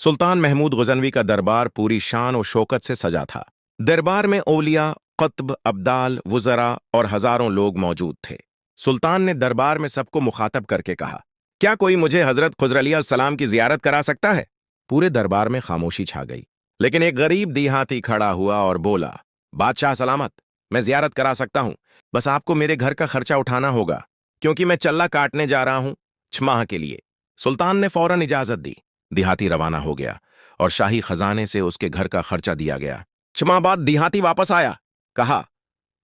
सुल्तान महमूद गजनवी का दरबार पूरी शान और शौकत से सजा था। दरबार में औलिया, क़ुत्ब, अब्दाल, वुज़रा और हजारों लोग मौजूद थे। सुल्तान ने दरबार में सबको मुखातब करके कहा, क्या कोई मुझे हजरत खुज़र अलैहिस्सलाम की जियारत करा सकता है? पूरे दरबार में खामोशी छा गई, लेकिन एक गरीब देहाती खड़ा हुआ और बोला, बादशाह सलामत, मैं जियारत करा सकता हूं। बस आपको मेरे घर का खर्चा उठाना होगा, क्योंकि मैं चल्ला काटने जा रहा हूं 6 माह के लिए। सुल्तान ने फौरन इजाजत दी। देहाती रवाना हो गया और शाही खजाने से उसके घर का खर्चा दिया गया। 6 माह बाद देहाती वापस आया, कहा,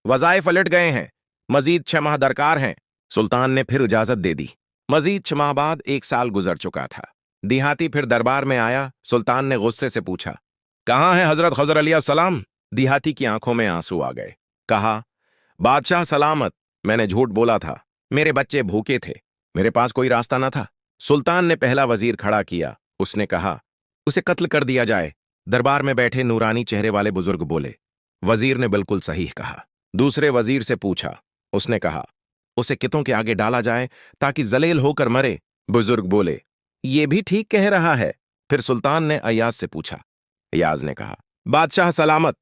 वज़ाइफ पलट गए हैं, मजीद 6 माह दरकार हैं। सुल्तान ने फिर इजाजत दे दी। मजीद 6 माह बाद 1 साल गुजर चुका था। देहाती फिर दरबार में आया। सुल्तान ने गुस्से से पूछा, कहाँ है हजरत खुज़र अलैहिस्सलाम? देहाती की आंखों में आंसू आ गए। कहा, बादशाह सलामत, मैंने झूठ बोला था, मेरे बच्चे भूखे थे, मेरे पास कोई रास्ता न था। सुल्तान ने पहला वजीर खड़ा किया। उसने कहा, उसे कत्ल कर दिया जाए। दरबार में बैठे नूरानी चेहरे वाले बुजुर्ग बोले, वजीर ने बिल्कुल सही कहा। दूसरे वजीर से पूछा। उसने कहा, उसे कितों के आगे डाला जाए ताकि जलील होकर मरे। बुजुर्ग बोले, ये भी ठीक कह रहा है। फिर सुल्तान ने अय्याज से पूछा। अय्याज ने कहा, बादशाह सलामत,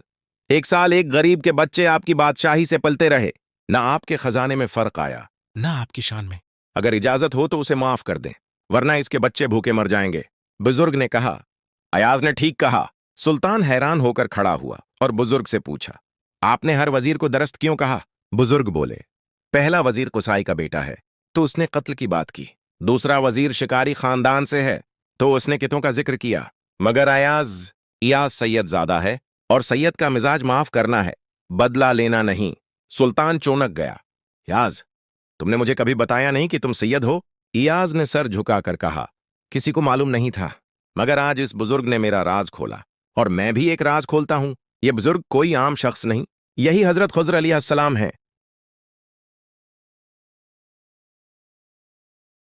1 साल एक गरीब के बच्चे आपकी बादशाही से पलते रहे, ना आपके खजाने में फर्क आया, ना आपकी शान में। अगर इजाजत हो तो उसे माफ कर दें, वरना इसके बच्चे भूखे मर जाएंगे। बुजुर्ग ने कहा, अयाज ने ठीक कहा। सुल्तान हैरान होकर खड़ा हुआ और बुजुर्ग से पूछा, आपने हर वजीर को दरस्त क्यों कहा? बुजुर्ग बोले, पहला वजीर कुसाई का बेटा है तो उसने कत्ल की बात की। दूसरा वजीर शिकारी खानदान से है तो उसने कितों का जिक्र किया। मगर इयाज सैयद ज्यादा है और सैयद का मिजाज माफ करना है, बदला लेना नहीं। सुल्तान चौंक गया। याज, तुमने मुझे कभी बताया नहीं कि तुम सैयद हो? इयाज ने सर झुकाकर कहा, किसी को मालूम नहीं था, मगर आज इस बुजुर्ग ने मेरा राज खोला और मैं भी एक राज खोलता हूं। यह बुजुर्ग कोई आम शख्स नहीं, यही हजरत खुज़र अलैहिस्सलाम है।